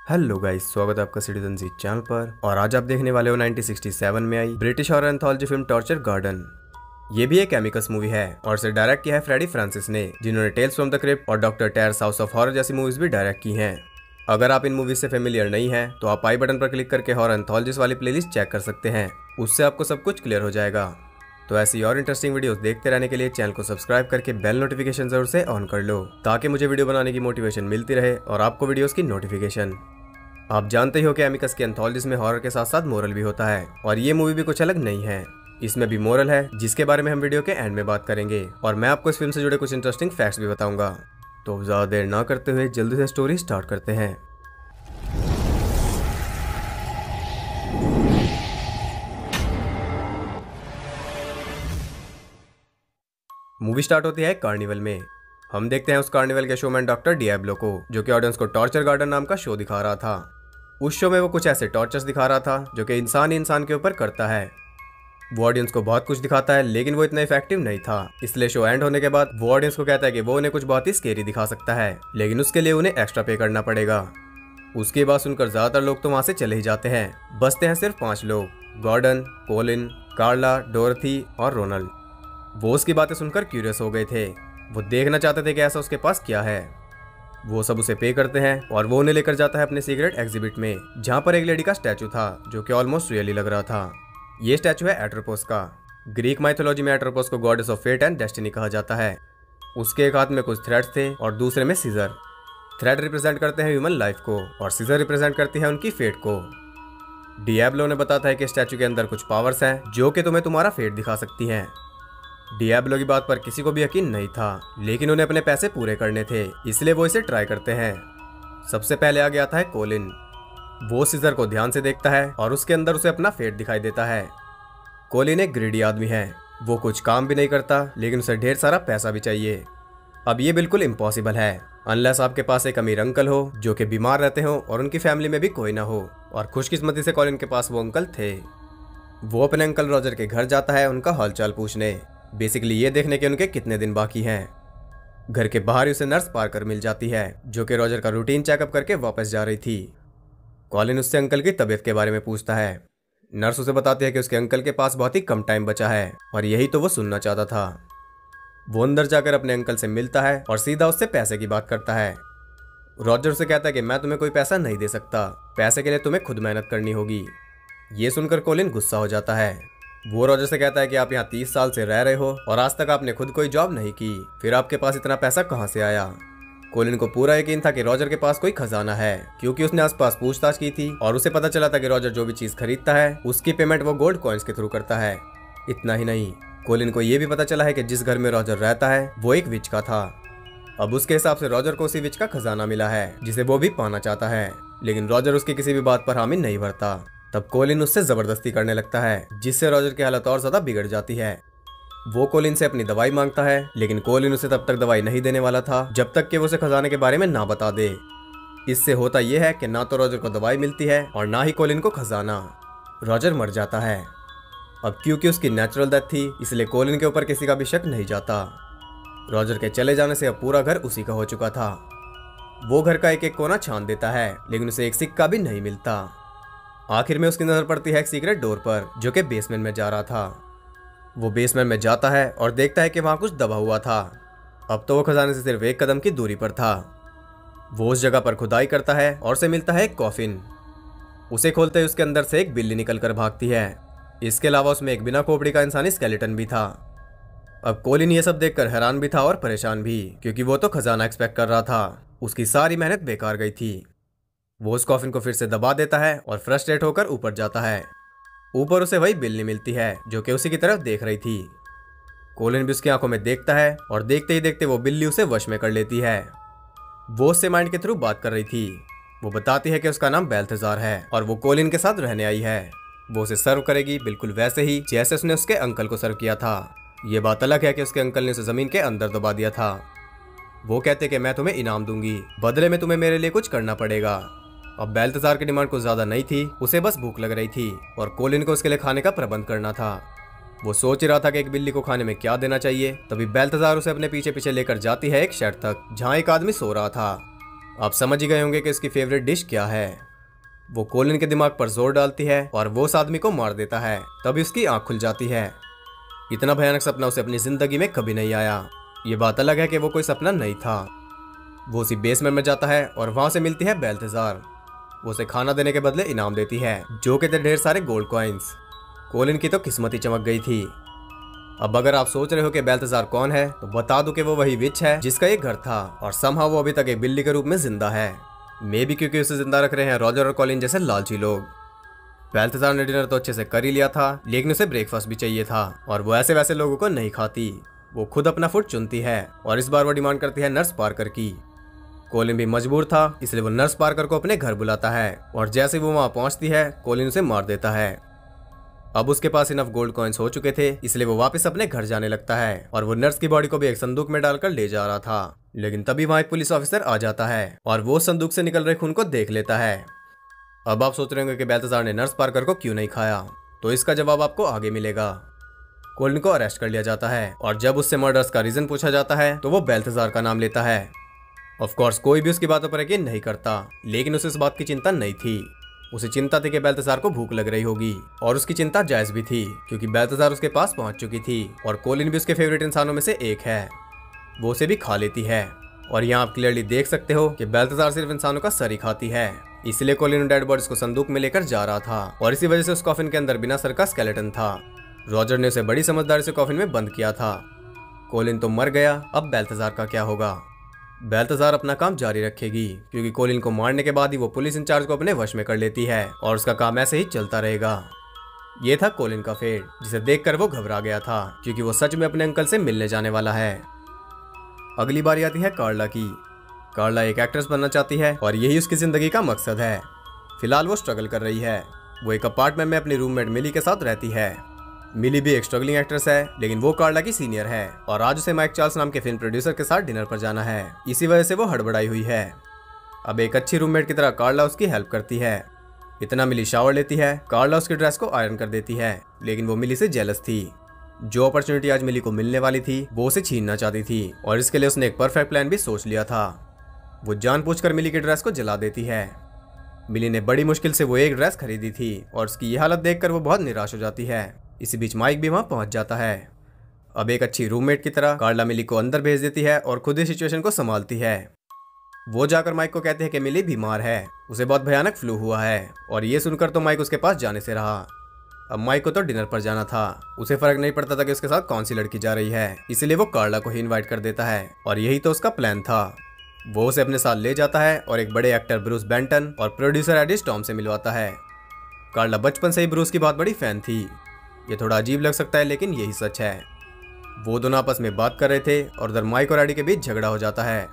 Hello guys, स्वागत है आपका सिटीजन जी चैनल पर। और आज आप देखने वाले हो 1967 में आई British horror anthology film Torture Garden. ये भी एक एमिकस मूवी है और इसे डायरेक्ट किया है फ्रेडी फ्रांसिस ने, जिन्होंने टेल्स फ्रॉम द क्रिप्ट और doctor tears house of horror जैसी मूवीज भी डायरेक्ट की हैं। अगर आप इन मूवीज से फेमिलियर नहीं हैं तो आप आई बटन पर क्लिक करके हॉरर एंथोलॉजीज वाली प्लेलिस्ट चेक कर सकते हैं, उससे आपको सब कुछ क्लियर हो जाएगा। तो ऐसी और इंटरेस्टिंग वीडियोस देखते रहने के लिए चैनल को सब्सक्राइब करके बेल नोटिफिकेशन जरूर से ऑन कर लो, ताकि मुझे वीडियो बनाने की मोटिवेशन मिलती रहे और आपको वीडियोस की नोटिफिकेशन। आप जानते ही हो कि एमिकस के एंथोलॉजीज में हॉरर के साथ साथ मोरल भी होता है, और ये मूवी भी कुछ अलग नहीं है। इसमें भी मोरल है, जिसके बारे में हम वीडियो के एंड में बात करेंगे, और मैं आपको इस फिल्म से जुड़े कुछ इंटरेस्टिंग फैक्ट्स भी बताऊंगा। तो ज्यादा देर ना करते हुए जल्दी से स्टोरी स्टार्ट करते हैं। मूवी स्टार्ट होती है कार्निवल में। हम देखते हैं उस कार्निवल के शोमैन डॉक्टर डिएब्लो को, जो कि ऑडियंस को टॉर्चर गार्डन नाम का शो दिखा रहा था। उस शो में वो कुछ ऐसे टॉर्चर्स दिखा रहा था जो कि इंसान ही इंसान के ऊपर करता है। वो ऑडियंस को बहुत कुछ दिखाता है, लेकिन वो इतना इफेक्टिव नहीं था। इसलिए शो एंड होने के बाद वो ऑडियंस को कहता है कि वो उन्हें कुछ बहुत ही स्केरी दिखा सकता है, लेकिन उसके लिए उन्हें एक्स्ट्रा पे करना पड़ेगा। उसकी बात सुनकर ज्यादातर लोग तो वहां से चले ही जाते हैं। बचते हैं सिर्फ 5 लोग, गॉर्डन, कोलिन, कार्ला, डोरथी और रोनाल्ड। वो उसकी बातें सुनकर क्यूरियस हो गए थे। वो देखना चाहते थे कि ऐसा उसके पास क्या है। वो सब उसे पे करते हैं और वो उन्हें लेकर जाता है अपने सीक्रेट एग्जिबिट में, जहाँ पर एक लेडी का स्टैचू था जो कि ऑलमोस्ट रियली लग रहा था। ये स्टैचू है एट्रोपोस का। ग्रीक माइथोलॉजी में एट्रोपोस को goddess of fate and destiny कहा जाता है। उसके एक हाथ में कुछ थ्रेड्स थे और दूसरे में सीजर। थ्रेड रिप्रेजेंट करते हैं ह्यूमन लाइफ को और सीजर रिप्रेजेंट करती है उनकी फेट को। डिएब्लो ने बताता है कि स्टैचू के अंदर कुछ पावर्स हैं जो कि तुम्हें तुम्हारा फेट दिखा सकती हैं। डिएब्लो की बात पर किसी को भी यकीन नहीं था, लेकिन उन्हें अपने पैसे पूरे करने थे, इसलिए वो इसे ट्राई करते हैं। सबसे पहले आ गया था कोलिन। वो सीजर को ध्यान से देखता है और उसके अंदर उसे अपना फेट दिखाई देता है। कोलिन एक ग्रीडी आदमी है। वो कुछ काम भी नहीं करता, लेकिन उसे ढेर सारा पैसा भी चाहिए। अब ये बिल्कुल इम्पॉसिबल है, अनलेस आपके पास एक अमीर अंकल हो जो कि बीमार रहते हो और उनकी फैमिली में भी कोई ना हो। और खुशकिस्मती से कोलिन के पास वो अंकल थे। वो अपने अंकल रॉजर के घर जाता है उनका हालचाल पूछने, बेसिकली ये देखने के उनके कितने दिन बाकी हैं। घर के बाहर ही उसे नर्स पार्कर मिल जाती है, जो कि रॉजर का रूटीन चेकअप करके वापस जा रही थी। कॉलिन उससे अंकल की तबीयत के बारे में पूछता है। नर्स उसे बताती है कि उसके अंकल के पास बहुत ही कम टाइम बचा है, और यही तो वो सुनना चाहता था। वो अंदर जाकर अपने अंकल से मिलता है और सीधा उससे पैसे की बात करता है। रॉजर उसे कहता है कि मैं तुम्हें कोई पैसा नहीं दे सकता, पैसे के लिए तुम्हें खुद मेहनत करनी होगी। ये सुनकर कॉलिन गुस्सा हो जाता है। वो रॉजर से कहता है कि आप यहाँ 30 साल से रह रहे हो और आज तक आपने खुद कोई जॉब नहीं की, फिर आपके पास इतना पैसा कहाँ से आया। कॉलिन को पूरा यकीन था कि रॉजर के पास कोई खजाना है, क्योंकि उसने आसपास पूछताछ की थी और उसे पता चला था कि रॉजर जो भी चीज खरीदता है उसकी पेमेंट वो गोल्ड कॉइन्स के थ्रू करता है। इतना ही नहीं, कॉलिन को यह भी पता चला है कि जिस घर में रॉजर रहता है वो एक विच का था। अब उसके हिसाब से रॉजर को उसी विच का खजाना मिला है, जिसे वो भी पाना चाहता है, लेकिन रॉजर उसकी किसी भी बात पर हामी नहीं भरता। तब कॉलिन उससे जबरदस्ती करने लगता है, जिससे रॉजर की हालत और ज्यादा बिगड़ जाती है। वो कॉलिन से अपनी दवाई मांगता है, लेकिन कॉलिन उसे तब तक दवाई नहीं देने वाला था जब तक कि वो उसे खजाने के बारे में ना बता दे। इससे होता यह है कि ना तो रॉजर को दवाई मिलती है और ना ही कॉलिन को खजाना। रॉजर मर जाता है। अब क्योंकि उसकी नेचुरल डेथ थी, इसलिए कॉलिन के ऊपर किसी का भी शक नहीं जाता। रॉजर के चले जाने से अब पूरा घर उसी का हो चुका था। वो घर का एक एक कोना छान देता है, लेकिन उसे एक सिक्का भी नहीं मिलता। आखिर में उसकी नजर पड़ती है एक सीक्रेट डोर पर, जो कि बेसमेंट में जा रहा था। वो बेसमेंट में जाता है और देखता है कि वहां कुछ दबा हुआ था। अब तो वो खजाने से सिर्फ 1 कदम की दूरी पर था। वो उस जगह पर खुदाई करता है और उसे मिलता है एक कॉफिन। उसे खोलते ही उसके अंदर से एक बिल्ली निकल कर भागती है। इसके अलावा उसमें एक बिना खोपड़ी का इंसानी स्केलेटन भी था। अब कॉलिन ये सब देखकर हैरान भी था और परेशान भी, क्योंकि वो तो खजाना एक्सपेक्ट कर रहा था। उसकी सारी मेहनत बेकार गई थी। वो उस कॉफिन को फिर से दबा देता है और फ्रस्ट्रेट होकर ऊपर जाता है। ऊपर उसे वही बिल्ली मिलती है जो कि उसी की तरफ देख रही थी। कॉलिन भी उसकी आंखों में देखता है और देखते ही देखते वो बिल्ली उसे वश में कर लेती है। वो उससे माइंड के थ्रू बात कर रही थी। वो बताती है कि उसका नाम बेल्थेजार है और वो कॉलिन के साथ रहने आई है। वो उसे सर्व करेगी बिल्कुल वैसे ही जैसे उसने उसके अंकल को सर्व किया था। ये बात अलग है कि उसके अंकल ने उसे जमीन के अंदर दबा दिया था। वो कहते कि मैं तुम्हें इनाम दूंगी, बदले में तुम्हें मेरे लिए कुछ करना पड़ेगा। अब बेल्थेजार की डिमांड कुछ ज्यादा नहीं थी, उसे बस भूख लग रही थी और कॉलिन को उसके लिए खाने का प्रबंध करना था। वो सोच रहा था कि एक बिल्ली को खाने में क्या देना चाहिए, तभी बेल्थेजार उसे अपने पीछे पीछे लेकर जाती है एक शेड तक, जहाँ एक आदमी सो रहा था। आप समझ ही गए होंगे कि इसकी फेवरेट डिश क्या है। वो कोलिन के दिमाग पर जोर डालती है और वो उस आदमी को मार देता है। तभी उसकी आंख खुल जाती है। इतना भयानक सपना उसे अपनी जिंदगी में कभी नहीं आया। ये बात अलग है कि वो कोई सपना नहीं था। वो उसी बेसमेंट में जाता है और वहां से मिलती है बेल्थेजार। वो उसे खाना देने के बदले इनाम देती है, जो कि थे ढेर सारे गोल्ड कॉइन्स। कोलिन की तो किस्मत ही चमक गई थी। अब अगर आप सोच रहे हो कि बेल्थेजार कौन है, तो बता दूं कि वो वही विच है जिसका एक घर था और समहाउ वो अभी तक एक बिल्ली के रूप में जिंदा है। मे भी क्योंकि उसे जिंदा रख रहे हैं रॉजर और कॉलिन जैसे लालची लोग। बेल्थेजार ने डिनर तो अच्छे से कर ही लिया था, लेकिन उसे ब्रेकफास्ट भी चाहिए था और वो ऐसे वैसे लोगों को नहीं खाती। वो खुद अपना फूड चुनती है और इस बार वो डिमांड करती है नर्स पार्कर की। कोलिन भी मजबूर था, इसलिए वो नर्स पार्कर को अपने घर बुलाता है और जैसे वो वहां पहुंचती है, कोलिन उसे मार देता है। अब उसके पास इनफ गोल्ड कॉइन्स हो चुके थे, इसलिए वो वापस अपने घर जाने लगता है और वो नर्स की बॉडी को भी एक संदूक में डालकर ले जा रहा था। लेकिन तभी वहां एक पुलिस ऑफिसर आ जाता है और वो संदूक से निकल रहे खून को देख लेता है। अब आप सोच रहे होंगे कि बेल्थेजार ने नर्स पार्कर को क्यों नहीं खाया, तो इसका जवाब आपको आगे मिलेगा। कोलिन को अरेस्ट कर लिया जाता है और जब उससे मर्डर्स का रीजन पूछा जाता है, तो वो बेल्थेजार का नाम लेता है। ऑफ कोर्स कोई भी उसकी बातों पर यकीन नहीं करता, लेकिन उसे इस बात की चिंता नहीं थी। उसे चिंता थी कि बेल्थेजार को भूख लग रही होगी और उसकी चिंता जायज भी थी, क्योंकि बेल्थेजार उसके पास पहुंच चुकी थी और कोलिन भी उसके फेवरेट इंसानों में से एक है। वो उसे भी खा लेती है और यहाँ आप क्लियरली देख सकते हो कि बेल्थेजार सिर्फ इंसानों का सर ही खाती है। इसलिए कोलिन डेड बॉडीज को संदूक में लेकर जा रहा था और इसी वजह से उस कॉफिन के अंदर बिना सर का स्केलेटन था। रॉजर ने उसे बड़ी समझदारी से कॉफिन में बंद किया था। कोलिन तो मर गया, अब बेल्थेजार का क्या होगा? बेल्थेजार अपना काम जारी रखेगी, क्योंकि कोलिन को मारने के बाद ही वो पुलिस इंचार्ज को अपने वश में कर लेती है और उसका काम ऐसे ही चलता रहेगा। ये था कोलिन का फेट, जिसे देखकर वो घबरा गया था, क्योंकि वो सच में अपने अंकल से मिलने जाने वाला है। अगली बारी आती है कार्ला की। कार्ला एक एक्ट्रेस बनना चाहती है और यही उसकी जिंदगी का मकसद है। फिलहाल वो स्ट्रगल कर रही है। वो एक अपार्टमेंट में अपनी रूममेट मिली के साथ रहती है। मिली भी एक स्ट्रगलिंग एक्ट्रेस है, लेकिन वो कार्ला की सीनियर है और आज उसे माइक चार्ल्स नाम के फिल्म प्रोड्यूसर के साथ डिनर पर जाना है। इसी वजह से वो हड़बड़ाई हुई है। अब एक अच्छी रूममेट की तरह कार्ला उसकी हेल्प करती है। इतना मिली शावर लेती है, कार्ला उसकी ड्रेस को आयरन कर देती है, लेकिन वो मिली से जेलस थी। जो अपॉर्चुनिटी आज मिली को मिलने वाली थी, वो उसे छीनना चाहती थी और इसके लिए उसने एक परफेक्ट प्लान भी सोच लिया था। वो जानबूझकर मिली की ड्रेस को जला देती है। मिली ने बड़ी मुश्किल से वो एक ड्रेस खरीदी थी और उसकी ये हालत देखकर वो बहुत निराश हो जाती है। इसी बीच माइक भी वहां पहुंच जाता है। अब एक अच्छी रूममेट की तरह कार्ला मिली को अंदर भेज देती है और खुद ही सिचुएशन को संभालती है। वो जाकर माइक को कहते हैं कि मिली बीमार है, उसे बहुत भयानक फ्लू हुआ है, और ये सुनकर तो माइक उसके पास जाने से रहा। अब माइक को तो डिनर पर जाना था, उसे फर्क नहीं पड़ता था कि उसके साथ कौन सी लड़की जा रही है, इसलिए वो कार्ला को ही इनवाइट कर देता है और यही तो उसका प्लान था। वो उसे अपने साथ ले जाता है और एक बड़े एक्टर ब्रूस बेंटन और प्रोड्यूसर एडी स्टॉर्म से मिलवाता है। कार्ला बचपन से ही ब्रूस की बहुत बड़ी फैन थी। ये थोड़ा अजीब लग सकता है, लेकिन यही सच है। वो दोनों आपस में बात कर रहे थे और उधर माइक और एडी के बीच झगड़ा हो जाता है।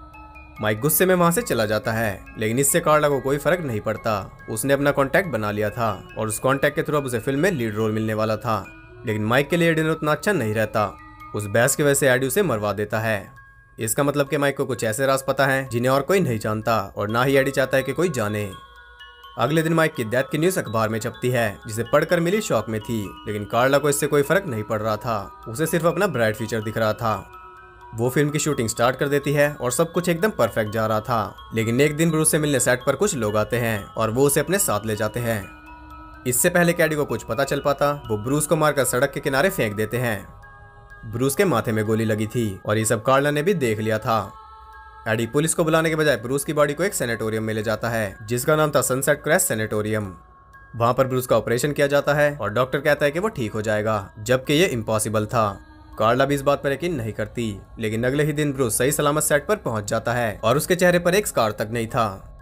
माइक गुस्से में वहां से चला जाता है, लेकिन इससे कार्ला को कोई फर्क नहीं पड़ता। उसने अपना कांटेक्ट बना लिया था और उस कांटेक्ट के थ्रू अब उसे फिल्म में लीड रोल मिलने वाला था। लेकिन माइक के लिए डिनर उतना अच्छा नहीं रहता। उस बहस की वजह से एडी उसे मरवा देता है। इसका मतलब कि माइक को कुछ ऐसे राज पता है जिन्हें और कोई नहीं जानता, और ना ही एडी चाहता है कि कोई जाने। अगले दिन माइक की डेथ की न्यूज़ अखबार में छपती है, जिसे पढ़कर मिली शॉक में थी, लेकिन कार्ला को इससे कोई फर्क नहीं पड़ रहा था। उसे सिर्फ अपना ब्राइट फ्यूचर दिख रहा था। वो फिल्म की शूटिंग स्टार्ट कर देती है और सब कुछ एकदम परफेक्ट जा रहा था। लेकिन एक दिन ब्रूस से मिलने सेट पर कुछ लोग आते हैं और वो उसे अपने साथ ले जाते हैं। इससे पहले कि एडी को कुछ पता चल पाता, वो ब्रूस को मारकर सड़क के किनारे फेंक देते हैं। ब्रूस के माथे में गोली लगी थी और ये सब कार्ला ने भी देख लिया था। एडी पुलिस को बुलाने के बजाय ब्रूस की बॉडी को एक सैनिटोरियम में ले जाता है, जिसका नाम था सनसेट क्रैश सैनिटोरियम। वहां पर ब्रूस का ऑपरेशन किया जाता है और डॉक्टर कहता है कि वो ठीक हो जाएगा, जबकि ये इम्पॉसिबल था। कार्ला भी इस बात पर यकीन नहीं करती, लेकिन अगले ही दिन ब्रूस सही सलामत सेट पर पहुंच जाता है और उसके चेहरे पर एक स्कार तक नहीं था।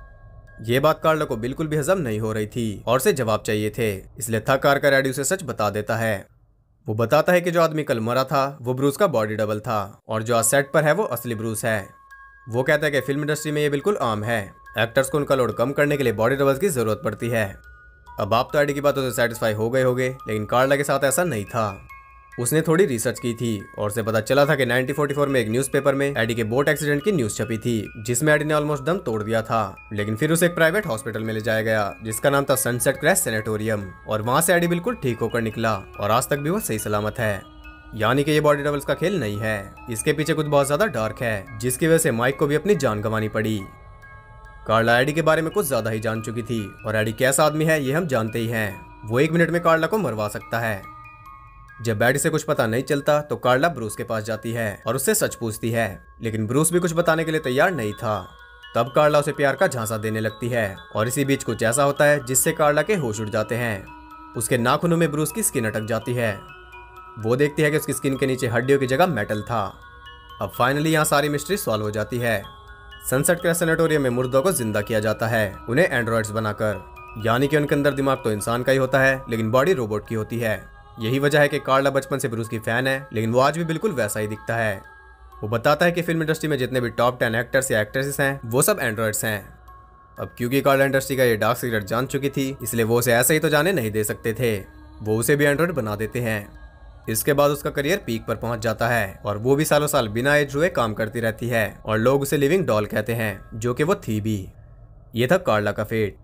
ये बात कार्ला को बिल्कुल भी हजम नहीं हो रही थी और उसे जवाब चाहिए थे, इसलिए थक हार कर एडी उसे सच बता देता है। वो बताता है कि जो आदमी कल मरा था वो ब्रूस का बॉडी डबल था और जो आज सेट पर है वो असली ब्रूस है। वो कहता है कि फिल्म इंडस्ट्री में ये बिल्कुल आम है, एक्टर्स को उनका लोड कम करने के लिए बॉडी डबल्स की जरूरत पड़ती है। अब आप तो एडी की बातों से सेटिस्फाई हो गए होंगे, लेकिन कार्ला के साथ ऐसा नहीं था। उसने थोड़ी रिसर्च की थी और उसे पता चला था कि 1944 में एक न्यूज़पेपर में एडी के बोट एक्सीडेंट की न्यूज़ छपी थी, जिसमें एडी ने ऑलमोस्ट दम तोड़ दिया था। लेकिन फिर उसे एक प्राइवेट हॉस्पिटल में ले जाया गया, जिसका नाम था सनसेट क्रैश सैनिटोरियम, और वहां से एडी बिल्कुल ठीक होकर निकला और आज तक भी वो सही सलामत है। यानी कि ये बॉडी डबल्स का खेल नहीं है, इसके पीछे कुछ बहुत ज्यादा डार्क है, जिसकी वजह से माइक को भी अपनी जान गंवानी पड़ी। कार्ला एडी के बारे में कुछ ज्यादा ही जान चुकी थी और एडी कैसा आदमी है ये हम जानते ही हैं। वो 1 मिनट में कार्ला को मरवा सकता है। जब एडी से कुछ पता नहीं चलता तो कार्ला ब्रूस के पास जाती है और उससे सच पूछती है, लेकिन ब्रूस भी कुछ बताने के लिए तैयार नहीं था। तब कार्ला उसे प्यार का झांसा देने लगती है और इसी बीच कुछ ऐसा होता है जिससे कार्ला के होश उड़ जाते हैं। उसके नाखूनों में ब्रूस की स्किन अटक जाती है। वो देखती है कि उसकी स्किन के नीचे हड्डियों की जगह मेटल था। अब फाइनली यहाँ सारी मिस्ट्री सॉल्व हो जाती है। सनसेट क्रेस्ट सैनिटोरियम में मुर्दों को जिंदा किया जाता है, उन्हें एंड्रॉइड्स बनाकर, यानी कि उनके अंदर दिमाग तो इंसान का ही होता है लेकिन बॉडी रोबोट की होती है। यही वजह है कि कार्ला बचपन से ब्रूस की फैन है, लेकिन वो आज भी बिल्कुल वैसा ही दिखता है। वो बताता है कि फिल्म इंडस्ट्री में जितने भी टॉप 10 एक्टर्स या एक्ट्रेसेस हैं वो सब एंड्रॉइड्स हैं। अब क्योंकि कार्ला इंडस्ट्री का ये डार्क सीक्रेट जान चुकी थी, इसलिए वो उसे ऐसे ही तो जाने नहीं दे सकते थे। वो उसे भी एंड्रॉइड बना देते हैं। इसके बाद उसका करियर पीक पर पहुंच जाता है और वो भी सालों साल बिना एज हुए काम करती रहती है और लोग उसे लिविंग डॉल कहते हैं, जो कि वो थी भी। ये था कार्ला का फेट।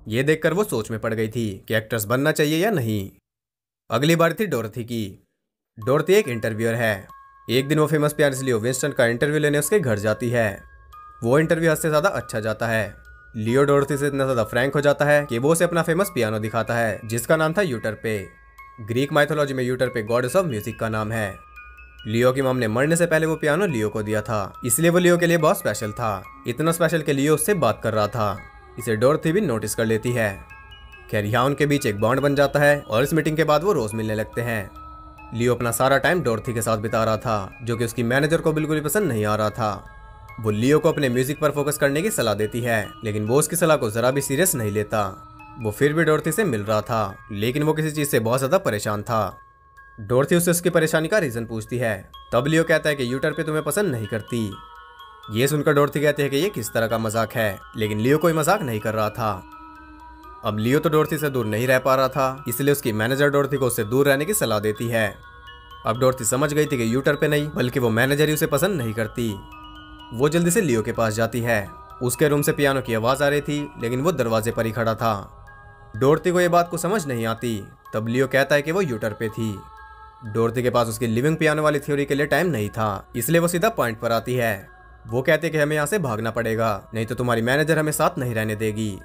ये देखकर वो सोच में पड़ गई थी कि एक्ट्रेस बनना चाहिए या नहीं। अगली बार थी डोरथी की। डोरथी एक इंटरव्यूअर है। एक दिन वो फेमस पियानिस्ट लियो विंस्टन का इंटरव्यू लेने उसके घर जाती है। वो इंटरव्यू हद से ज्यादा अच्छा जाता है। लियो डोरथी से इतना ज्यादा फ्रैंक हो जाता है कि वो उसे अपना फेमस पियानो दिखाता है, जिसका नाम था यूटरपे। ग्रीक माइथोलॉजी में यूटरपे गॉडेस ऑफ म्यूजिक का नाम है। लियो की मॉम ने मरने से पहले वो पियानो लियो को दिया था, इसलिए वो लियो के लिए बहुत स्पेशल था। इतना स्पेशल कि लियो उससे बात कर रहा था। इसे डोरथी भी नोटिस कर लेती है। खैर यहाँ उनके बीच एक बॉन्ड बन जाता है और इस मीटिंग के बाद वो रोज मिलने लगते हैं। लियो अपना सारा टाइम डोरथी के साथ बिता रहा था, जो कि उसकी मैनेजर को बिल्कुल भी पसंद नहीं आ रहा था। वो लियो को अपने म्यूजिक पर फोकस करने की सलाह देती है, लेकिन वो उसकी सलाह को जरा भी सीरियस नहीं लेता। वो फिर भी डोरथी से मिल रहा था, लेकिन वो किसी चीज से बहुत ज्यादा परेशान था। डोरथी उससे उसकी परेशानी का रीजन पूछती है। तब लियो कहता है कि यूटरपे तुम्हें पसंद नहीं करती। ये सुनकर डोरथी कहती है कि ये किस तरह का मजाक है, लेकिन लियो कोई मजाक नहीं कर रहा था। अब लियो तो डोरथी से दूर नहीं रह पा रहा था, इसलिए उसकी मैनेजर डोरथी को उससे दूर रहने की सलाह देती है। अब डोरथी समझ गई थी कि यूटरपे नहीं बल्कि वो मैनेजर ही उसे पसंद नहीं करती। वो जल्दी से लियो के पास जाती है। उसके रूम से पियानो की आवाज आ रही थी, लेकिन वो दरवाजे पर ही खड़ा था। डोरथी को ये बात को समझ नहीं आती। तब लियो कहता है कि वो यूटरपे थी। डोरथी के पास उसकी लिविंग पियानो वाली थ्योरी के लिए टाइम नहीं था, इसलिए वो सीधा पॉइंट पर आती है। वो कहते हैं कि हमें यहाँ से भागना पड़ेगा, नहीं तो तुम्हारी मैनेजर हमें साथ नहीं रहने देगी।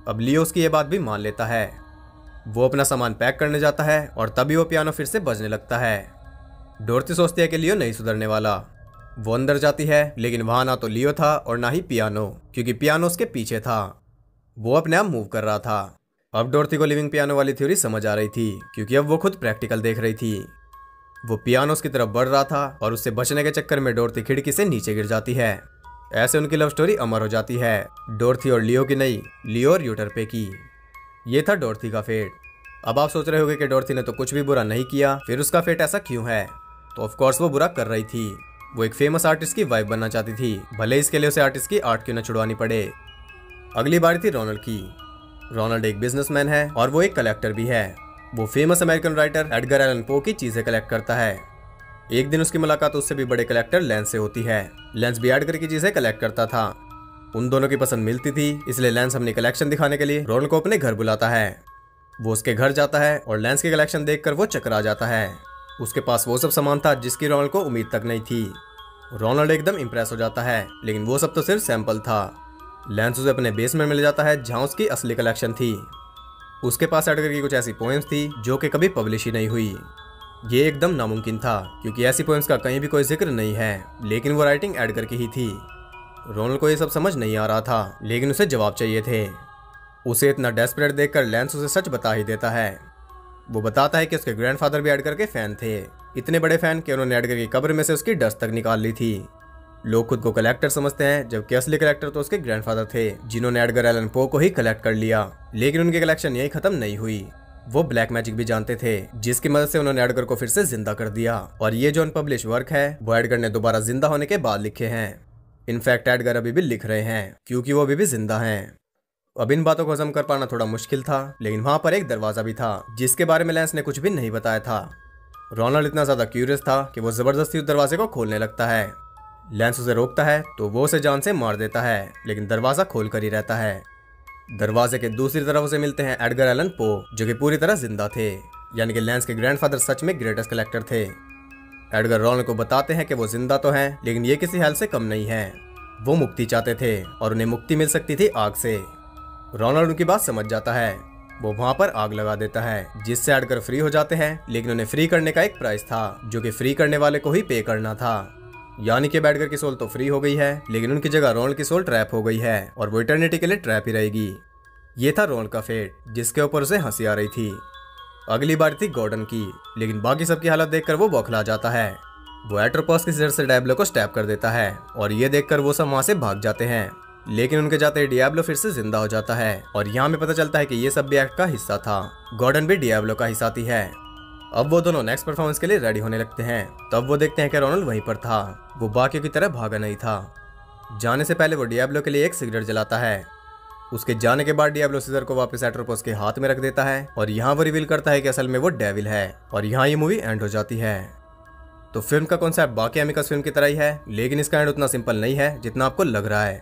अब लियो उसकी ये बात भी मान लेता है। वो अपना सामान पैक करने जाता है और तभी वो पियानो फिर से बजने लगता है। डोरथी सोचती है कि लियो नहीं सुधरने वाला। वो अंदर जाती है, लेकिन वहां ना तो लियो था और ना ही पियानो, क्योंकि पियानो उसके पीछे था। वो अपने आप मूव कर रहा था। अब डोरथी को लिविंग पियानो वाली थ्योरी समझ आ रही थी, क्योंकि अब वो खुद प्रैक्टिकल देख रही थी। वो पियानो की तरफ बढ़ रहा था और उससे बचने के चक्कर में डोरथी खिड़की से नीचे गिर जाती है। ऐसे उनकी लव स्टोरी अमर हो जाती है, डोरथी और लियो की नहीं, लियो और यूटरपे की। ये था डोरथी का फेट। अब आप सोच रहे होंगे कि डोरथी ने तो कुछ भी बुरा नहीं किया, फिर उसका फेट ऐसा क्यों है? तो ऑफ कोर्स वो बुरा कर रही थी। वो एक फेमस आर्टिस्ट की वाइफ बनना चाहती थी, भले इसके लिए उसे आर्टिस्ट की आर्ट क्यों न छुड़वानी पड़े। अगली बारी थी रोनाल्ड की। रोनाल्ड एक बिजनेसमैन है और वो एक कलेक्टर भी है। वो famous American writer Edgar Allan Poe की चीजें कलेक्ट करता है। एक दिन उसकी मुलाकात उससे भी बड़े कलेक्टर लेंस से होती है। लेंस भी एडगर की चीजें कलेक्ट करता था। उन दोनों की पसंद मिलती थी, इसलिए लेंस अपनी कलेक्शन दिखाने के लिए रोनाल्ड को अपने घर बुलाता है। वो उसके घर जाता है और लेंस की कलेक्शन देखकर वो चकरा जाता है। उसके पास वो सब सामान था जिसकी रोनाल्ड को उम्मीद तक नहीं थी। रोनाल्ड एकदम इंप्रेस हो जाता है, लेकिन वो सब तो सिर्फ सैंपल था। लेंस उसे अपने बेसमेंट में ले जाता है, जहां उसकी असली कलेक्शन थी। उसके पास एडगर की कुछ ऐसी पोएम्स थी जो कि कभी पब्लिश ही नहीं हुई। ये एकदम नामुमकिन था, क्योंकि ऐसी पोएम्स का कहीं भी कोई जिक्र नहीं है, लेकिन वो राइटिंग एडगर की ही थी। रोनाल्ड को ये सब समझ नहीं आ रहा था, लेकिन उसे जवाब चाहिए थे। उसे इतना डेस्परेट देखकर लेंस उसे सच बता ही देता है। वो बताता है कि उसके ग्रैंडफादर भी एडगर के फैन थे, इतने बड़े फैन कि उन्होंने एडगर की कब्र में से उसकी डस्ट तक निकाल ली थी। लोग खुद को कलेक्टर समझते हैं, जबकि असली कलेक्टर तो उसके ग्रैंडफादर थे, जिन्होंने एडगर एलन पो को ही कलेक्ट कर लिया। लेकिन उनकी कलेक्शन यही खत्म नहीं हुई। वो ब्लैक मैजिक भी जानते थे, जिसकी मदद से उन्होंने एडगर को फिर से जिंदा कर दिया। और ये जो अनपब्लिश वर्क है वो एडगर ने दोबारा जिंदा होने के बाद लिखे हैं। इनफैक्ट एडगर अभी भी लिख रहे हैं, क्योंकि वो अभी भी जिंदा हैं। अब इन बातों को हजम कर पाना थोड़ा मुश्किल था, लेकिन वहां पर एक दरवाजा भी था, जिसके बारे में लेंस ने कुछ भी नहीं बताया था। रोनाल्ड इतना ज्यादा क्यूरियस था कि वो जबरदस्ती उस दरवाजे को खोलने लगता है। लेंस उसे रोकता है तो वो उसे जान से मार देता है, लेकिन दरवाजा खोल कर ही रहता है। दरवाजे के दूसरी तरफ उसे मिलते हैं एडगर एलन पो, जो कि पूरी तरह जिंदा थे, यानी कि लेंस के ग्रैंडफादर सच में ग्रेटेस्ट कलेक्टर थे। एडगर रोनाल्ड को बताते हैं कि वो जिंदा तो हैं, लेकिन ये किसी हाल से कम नहीं है। वो मुक्ति चाहते थे और उन्हें मुक्ति मिल सकती थी आग से। रोनाल्ड उनकी बात समझ जाता है। वो वहां पर आग लगा देता है जिससे एडगर फ्री हो जाते हैं, लेकिन उन्हें फ्री करने का एक प्राइस था जो कि फ्री करने वाले को ही पे करना था। यानी कि एडगर की सोल तो फ्री हो गई है, लेकिन उनकी जगह रोनाल्ड की सोल ट्रैप हो गई है और वो इटर्निटी के लिए ट्रैप ही रहेगी। ये था रोनाल्ड का फेट, जिसके ऊपर उसे हंसी आ रही थी। अगली बार थी गॉर्डन की, लेकिन बाकी सबकी हालत देखकर वो बौखला जाता है। वो एट्रोपॉस की सिर से डियाब्लो को स्टैब कर देता है और ये देखकर वो सब वहां से भाग जाते हैं, लेकिन उनके जाते ही डियाब्लो फिर से जिंदा हो जाता है और यहाँ में पता चलता है कि ये सब भी एक्ट का हिस्सा था। गॉर्डन भी डियाब्लो का हिस्सा थी है। अब वो दोनों नेक्स्ट परफॉर्मेंस के लिए रेडी होने लगते हैं। तब वो देखते हैं कि रोनाल्ड वहीं पर था। वो बाकियों की तरह भागा नहीं था। जाने से पहले वो डियाब्लो के लिए एक सिगरेट जलाता है। उसके जाने के बाद डियाब्लो सीजर को वापस एट्रोपॉस के हाथ में रख देता है और यहाँ वो रिवील करता है कि असल में वो डेविल है और यहाँ ये मूवी एंड हो जाती है। तो फिल्म का कॉन्सेप्ट बाकी अमिकस फिल्म की तरह ही है, लेकिन इसका एंड उतना सिंपल नहीं है जितना आपको लग रहा है।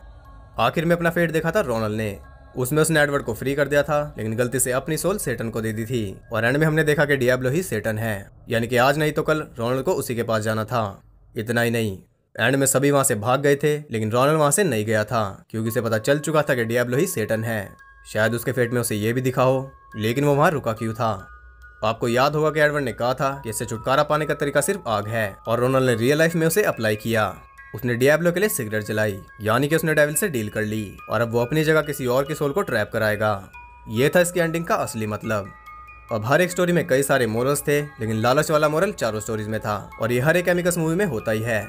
आखिर में अपना फेट देखा था रोनाल्ड ने। उसमें उसने एडवर्ड को फ्री कर दिया था, लेकिन गलती से अपनी सोल सेटन को दे दी थी और एंड में हमने देखा कि डियाब्लो ही सेटन है, यानी कि आज नहीं तो कल रोनाल्ड को उसी के पास जाना था। इतना ही नहीं, एंड में सभी वहां से भाग गए थे, लेकिन रोनाल्ड वहां से नहीं गया था क्योंकि उसे पता चल चुका था कि डियाब्लो ही सेटन है। शायद उसके फेट में उसे ये भी दिखा हो, लेकिन वो वहां रुका क्यों था? आपको याद होगा कि एडवर्ड ने कहा था कि इससे छुटकारा पाने का तरीका सिर्फ आग है और रोनाल्ड ने रियल लाइफ में उसे अप्लाई किया। उसने डियाब्लो के लिए सिगरेट जलाई, यानी कि उसने डेविल से डील कर ली और अब वो अपनी जगह किसी और की सोल को ट्रैप कराएगा। ये था इसकी एंडिंग का असली मतलब। अब हर एक स्टोरी में कई सारे मोरल्स थे, लेकिन लालच वाला मोरल चारों स्टोरीज में था और ये हर एक अमिकस मूवी में होता ही है।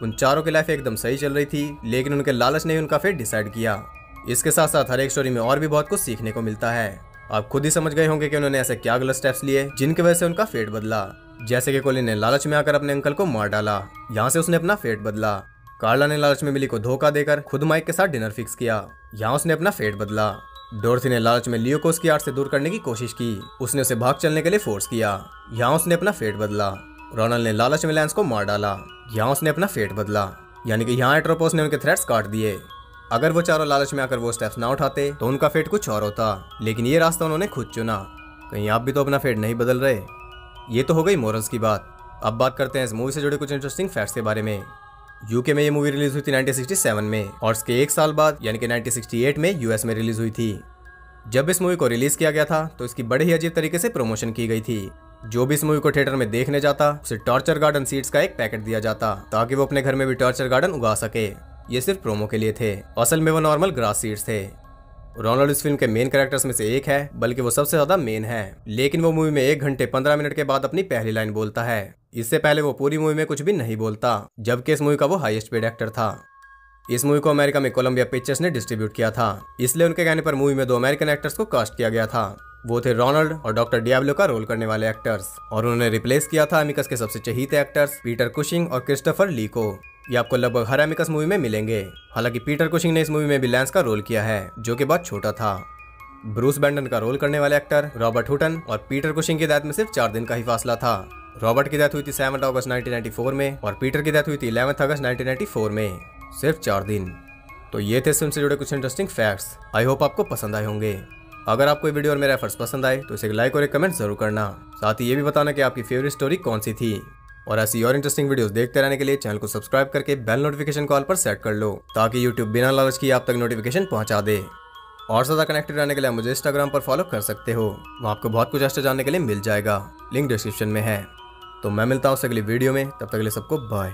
उन चारों की लाइफ एकदम सही चल रही थी, लेकिन उनके लालच ने उनका फेट डिसाइड किया। इसके साथ साथ हर एक स्टोरी में और भी बहुत कुछ सीखने को मिलता है। आप खुद ही समझ गए होंगे कि उन्होंने ऐसे क्या गलत स्टेप्स लिए जिनकी वजह से उनका फेट बदला। जैसे कि कोलिन ने लालच में आकर अपने अंकल को मार डाला, यहाँ से उसने अपना फेट बदला। कार्ला ने लालच में मिली को धोखा देकर खुद माइक के साथ डिनर फिक्स किया, यहाँ उसने अपना फेट बदला। डोरथी ने लालच में लियो को उसकी आर्ट से दूर करने की कोशिश की, उसने उसे भाग चलने के लिए फोर्स किया, यहाँ उसने अपना फेट बदला। रोनाल्ड ने लालच में लैंस को मार डाला, यहाँ उसने अपना फेट बदला, यानी कि यहाँ एट्रोपॉस ने उनके थ्रेट्स काट दिए। अगर वो चारों लालच में आकर वो स्टेप्स ना उठाते तो उनका फेट कुछ और होता, लेकिन ये रास्ता उन्होंने खुद चुना। कहीं आप भी तो अपना फेट नहीं बदल रहे? ये तो हो गई मोरल्स की बात। अब बात करते हैं इस मूवी से जुड़े कुछ इंटरेस्टिंग फैक्ट्स के बारे में। यूके में ये मूवी रिलीज हुई थी 1967 में और इसके एक साल बाद यानी कि 1968 में यूएस में रिलीज हुई थी। जब इस मूवी को रिलीज किया गया था तो इसकी बड़े ही अजीब तरीके से प्रमोशन की गई थी। जो भी इस मूवी को थिएटर में देखने जाता उसे टॉर्चर गार्डन सीड्स का एक पैकेट दिया जाता ताकि वो अपने घर में भी टॉर्चर गार्डन उगा सके। ये सिर्फ प्रोमो के लिए थे, असल में वो नॉर्मल ग्रास सीड्स थे। रोनाल्ड इस फिल्म के मेन कैरेक्टर्स में से एक है, बल्कि वो सबसे ज्यादा मेन है, लेकिन वो मूवी में 1 घंटे 15 मिनट के बाद अपनी पहली लाइन बोलता है। इससे पहले वो पूरी मूवी में कुछ भी नहीं बोलता, जबकि इस मूवी का वो हाईएस्ट पेड एक्टर था। इस मूवी को अमेरिका में कोलंबिया पिक्चर्स ने डिस्ट्रीब्यूट किया था, इसलिए उनके कहने पर मूवी में 2 अमेरिकन एक्टर्स को कास्ट किया गया था। वो थे रोनाल्ड और डॉक्टर डियाब्लो का रोल करने वाले एक्टर्स, और उन्होंने रिप्लेस किया था अमिकस के सबसे चहीते एक्टर्स पीटर कुशिंग और क्रिस्टोफर ली को। ये आपको लगभग हर अमिकस मूवी में मिलेंगे। हालांकि पीटर कुशिंग ने इस मूवी में भी लैंस का रोल किया है, जो कि बहुत छोटा था। ब्रूस बैंडन का रोल करने वाले एक्टर रॉबर्ट हुटन और पीटर कुशिंग की डेथ में सिर्फ 4 दिन का ही फासला था। रॉबर्ट की डेथ हुई थी 7 अगस्त 1994 में और पीटर की डेथ हुई थी 11 अगस्त 1994 में, सिर्फ 4 दिन। तो ये थे फिल्म से जुड़े कुछ इंटरेस्टिंग फैक्ट्स। आई होप आपको पसंद आए होंगे। अगर आपको ये वीडियो और मेरे एफर्ट्स पसंद आए तो इसे लाइक और एक कमेंट जरूर करना। साथ ही ये भी बताना कि आपकी फेवरेट स्टोरी कौन सी थी। और ऐसी और इंटरेस्टिंग वीडियोस देखते रहने के लिए चैनल को सब्सक्राइब करके बेल नोटिफिकेशन कॉल पर सेट कर लो, ताकि यूट्यूब बिना लालच किए आप तक नोटिफिकेशन पहुंचा दे। और ज़्यादा कनेक्टेड रहने के लिए मुझे इंस्टाग्राम पर फॉलो कर सकते हो, वहाँ आपको बहुत कुछ एक्स्ट्रा जानने के लिए मिल जाएगा, लिंक डिस्क्रिप्शन में है। तो मैं मिलता हूँ अगली वीडियो में, तब तक के लिए सबको बाय।